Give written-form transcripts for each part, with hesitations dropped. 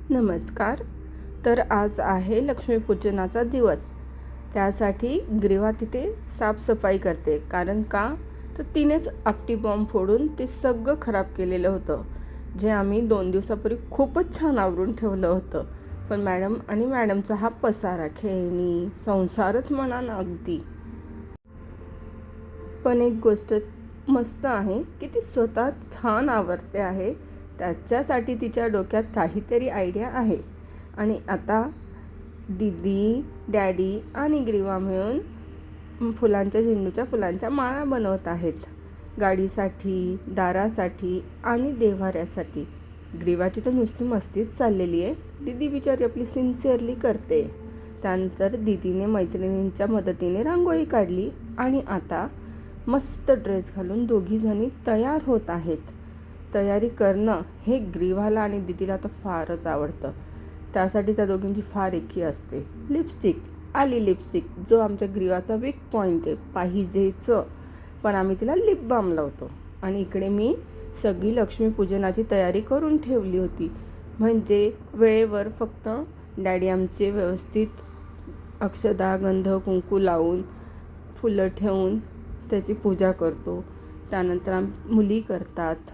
नमस्कार. तर आज आहे लक्ष्मीपूजनाचा दिवस. त्यासाठी ग्रीवा तिथे साफसफाई करते. कारण का तर तिनेच आपटी बॉम्ब फोडून ते सगळं खराब केलेलं होतं, जे आम्ही 2 दिवसापूर्वी खूपच छान आवरून ठेवलं होतं. पण मॅडमचा हा पसारा, खेळणी, संसारच म्हणा ना अगदी. पण एक गोष्ट मस्त आहे की ती स्वतः छान आवरते आहे. त्याच्यासाठी तिच्या डोक्यात काहीतरी आयडिया आहे. आणि आता दीदी, डॅडी आणि ग्रीवा मिळून झेंडूच्या फुलांच्या माळा बनवत आहेत. गाडीसाठी, दारासाठी आणि देव्हाऱ्यासाठी. ग्रीवाची तर नुसती मस्तीच चाललेली आहे. दीदी बिचारी आपली सिन्सिअरली करते. त्यानंतर दीदीने मैत्रिणींच्या मदतीने रांगोळी काढली आणि आता मस्त ड्रेस घालून दोघीजणी तयार होत आहेत. तयारी करणं हे ग्रीवाला आणि दीदीला तर फारच आवडतं. त्यासाठी त्या दोघींची फार एकी असते. लिपस्टिक जो आमच्या ग्रीवाचा वीक पॉईंट आहे पाहिजेच. पण आम्ही तिला लिप बाम लावतो. आणि इकडे मी सगळी लक्ष्मीपूजनाची तयारी करून ठेवली होती. म्हणजे वेळेवर फक्त डॅडी आमचे व्यवस्थित अक्षदा, गंध, कुंकू लावून फुलं ठेवून त्याची पूजा करतो. त्यानंतर मुली करतात.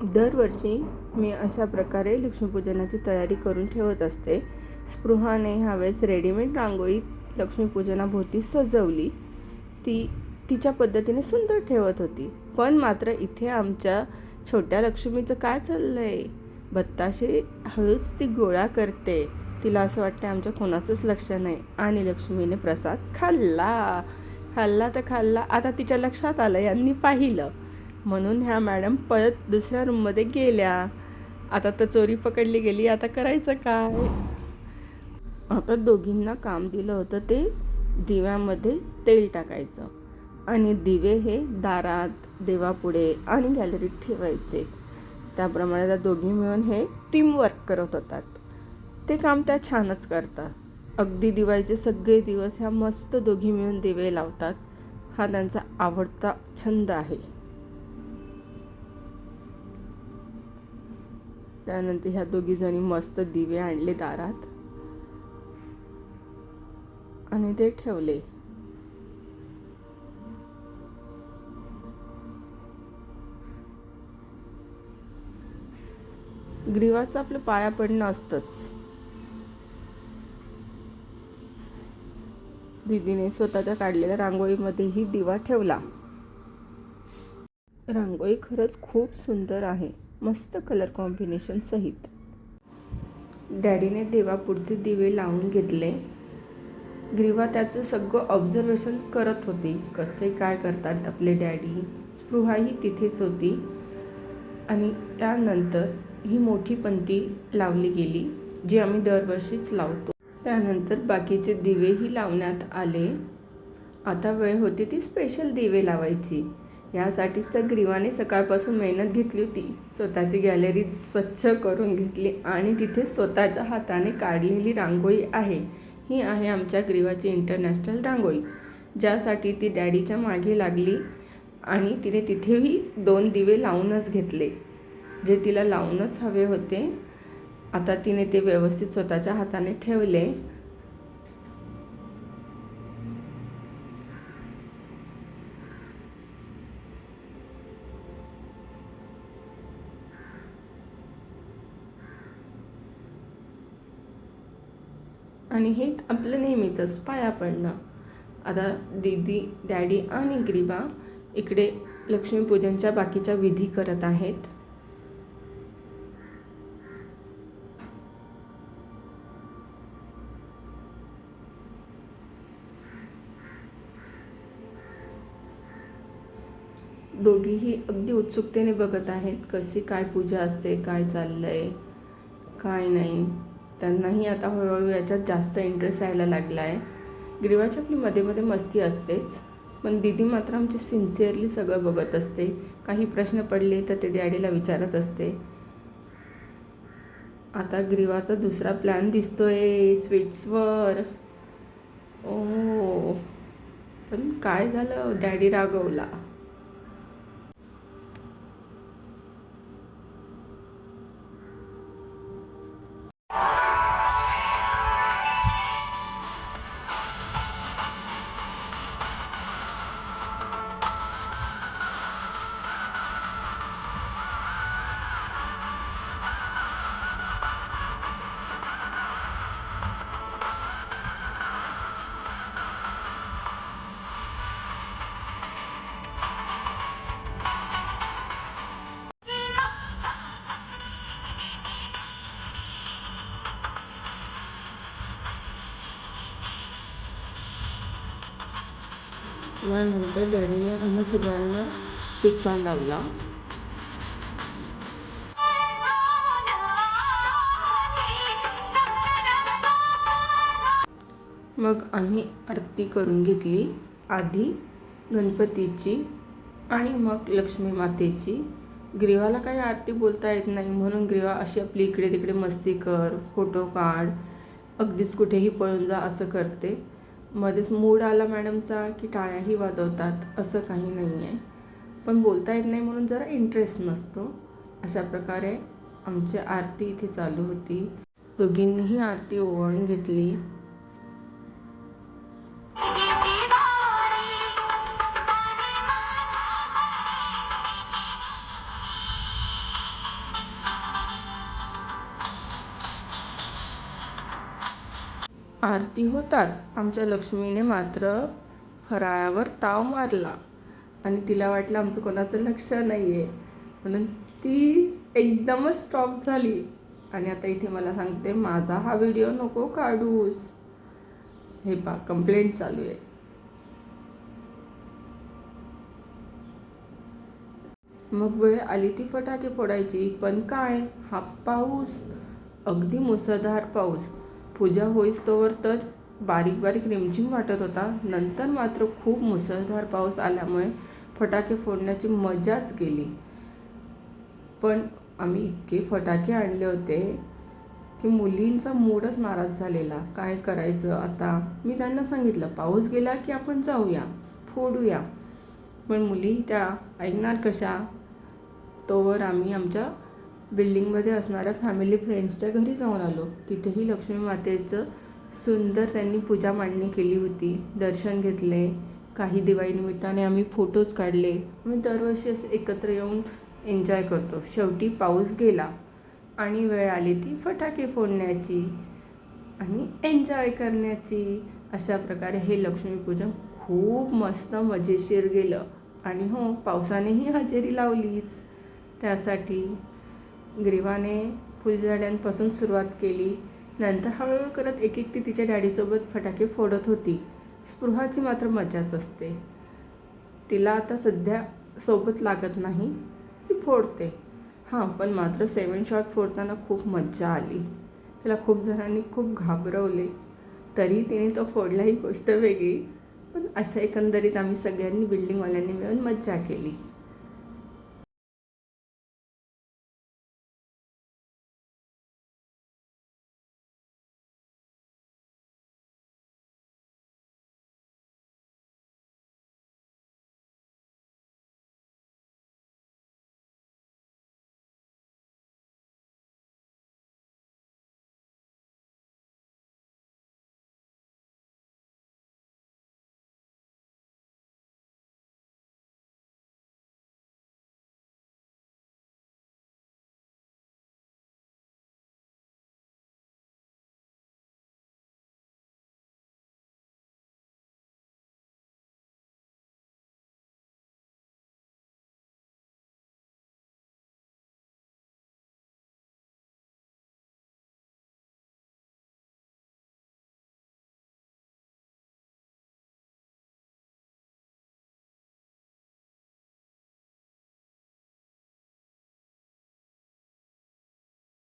दरवर्षी मी अशा प्रकारे लक्ष्मीपूजनाची तयारी करून ठेवत असते. स्पृहाने ह्यावेळेस रेडीमेड रांगोळी लक्ष्मीपूजनाभोवती सजवली. ती तिच्या पद्धतीने सुंदर ठेवत होती. पण मात्र इथे आमच्या छोट्या लक्ष्मीचं काय चाललं आहे, बत्ताशे हळूच ती गोळा करते. तिला असं वाटतं आमच्या कोणाचंच लक्ष नाही. आणि लक्ष्मीने प्रसाद खाल्ला तर खाल्ला. आता तिच्या लक्षात आलं, यांनी पाहिलं म्हणून ह्या मॅडम परत दुसऱ्या रूममध्ये गेल्या. आता तर चोरी पकडली गेली. आता करायचं काय. आता दोघींना काम दिलं होतं ते दिव्यामध्ये तेल टाकायचं आणि दिवे हे दारात, देवापुढे आणि गॅलरीत ठेवायचे. त्याप्रमाणे त्या दोघी मिळून हे टीमवर्क करत होतात. ते काम त्या छानच करतात. अगदी दिवाळीचे सगळे दिवस ह्या मस्त दोघी मिळून दिवे लावतात. हा त्यांचा आवडता छंद आहे. त्यानंतर ह्या दोघी जणी मस्त दिवे आणले दारात आणि ते ठेवले. ग्रीवाचं आपलं पाया पडणं असतंच. दीदीने स्वतःच्या काढलेल्या रांगोळीमध्येही दिवा ठेवला. रांगोळी खरंच खूप सुंदर आहे, मस्त कलर कॉम्बिनेशन सहित. डॅडीने देवापुढचे दिवे लावून घेतले. ग्रीवा त्याचं सगळं ऑब्झर्वेशन करत होती, कसे काय करतात आपले डॅडी. स्पृहाही तिथेच होती. आणि त्यानंतर ही मोठी पंती लावली गेली, जी आम्ही दरवर्षीच लावतो. त्यानंतर बाकीचे दिवेही लावण्यात आले. आता वेळ होती ती स्पेशल दिवे लावायची. यासाठीच तर ग्रीवाने सकाळपासून मेहनत घेतली होती. स्वतःची गॅलरी स्वच्छ करून घेतली आणि तिथे स्वतःच्या हाताने काढलेली रांगोळी आहे. ही आहे आमच्या ग्रीवाची इंटरनॅशनल रांगोळी, ज्यासाठी ती डॅडीच्या मागे लागली आणि तिने तिथेही 2 दिवे लावूनच घेतले, जे तिला लावूनच हवे होते. आता तिने ते व्यवस्थित स्वतःच्या हाताने ठेवले. आणि हे आपलं नेहमीचंच पाया पडणं. आता दीदी, डॅडी आणि ग्रीवा इकडे लक्ष्मीपूजनच्या बाकीच्या विधी करत आहेत. दोघीही अगदी उत्सुकतेने बघत आहेत, कशी काय पूजा असते, काय चाललंय, काय नाही. त्यांनाही आता हळूहळू याच्यात जास्त इंटरेस्ट यायला लागला आहे. ग्रीवाची आपली मध्ये मध्ये मस्ती असतेच, पण दीदी मात्र आमची सिन्सिअरली सगळं बघत असते. काही प्रश्न पडले तर ते डॅडीला विचारत असते. आता ग्रीवाचा दुसरा प्लॅन दिसतोय स्वीट्सवर. ओ, पण काय झालं, डॅडी रागवला. त्यानंतर डॅडीने आम्हा सगळ्यांना टिक्का लावला. मग आम्ही आरती करून घेतली, आधी गणपतीची आणि मग लक्ष्मी मातेची. ग्रीवाला काही आरती बोलता येत नाही, म्हणून ग्रीवा अशी आपली इकडे तिकडे मस्ती कर, फोटो काढ, अगदीच कुठेही पळून जा असं करते. मध्येच मूड आला मॅडमचा की टाळ्याही वाजवतात, असं काही नाही आहे. पण बोलता येत नाही म्हणून जरा इंटरेस्ट नसतो. अशा प्रकारे आमची आरती इथे चालू होती. दोघींनीही आरती ओवाळून घेतली. आरती होताच आमच्या लक्ष्मीने मात्र फराळावर ताव मारला आणि तिला वाटलं आमचं कोणाचं लक्ष नाही आहे, म्हणून ती एकदमच स्टॉप झाली. आणि आता इथे मला सांगते, माझा हा व्हिडिओ नको काढूस. हे पा, कंप्लेंट चालू आहे. मग वेळ आली ती फटाके फोडायची, पण काय, हा पाऊस, अगदी मुसळधार पाऊस. पूजा होईस्तोवर तर बारीक बारीक रिमझिम वाटत होता, नंतर मात्र खूप मुसळधार पाऊस आल्यामुळे फटाके फोडण्याची मजाच गेली. पण आम्ही इतके फटाके आणले होते की मुलींचा मूडच नाराज झालेला. काय करायचं आता? मी त्यांना सांगितलं, पाऊस गेला की आपण जाऊया, फोडूया. पण मुली त्या ऐकणार कशा? तोवर आम्ही आमच्या बिल्डिंगमध्ये असणाऱ्या फॅमिली फ्रेंड्सच्या घरी जाऊन आलो. तिथेही लक्ष्मी मातेचं सुंदर त्यांनी पूजा मांडणी केली होती, दर्शन घेतले. काही दिवाळीनिमित्ताने आम्ही फोटोज काढले. आम्ही दरवर्षी असे एकत्र येऊन एन्जॉय करतो. शेवटी पाऊस गेला आणि वेळ आली ती फटाके फोडण्याची आणि एन्जॉय करण्याची. अशा प्रकारे हे लक्ष्मीपूजन खूप मस्त मजेशीर गेलं. आणि हो, पावसानेही हजेरी लावलीच. त्यासाठी ग्रीवाने फुलझड्यांपासून सुरुवात केली. नंतर हळूहळू करत एक ती तिच्या डॅडीसोबत फटाके फोडत होती. स्पृहाची मात्र मजाच असते. तिला आता सध्या सोबत लागत नाही, ती फोडते. हां, पण मात्र 7 शॉट फोडताना खूप मज्जा आली. तिला खूप जणांनी खूप घाबरवले, तरी तिने तो फोडला, ही गोष्ट वेगळी. पण अशा एकंदरीत आम्ही सगळ्यांनी बिल्डिंगवाल्यांनी मिळून मज्जा केली.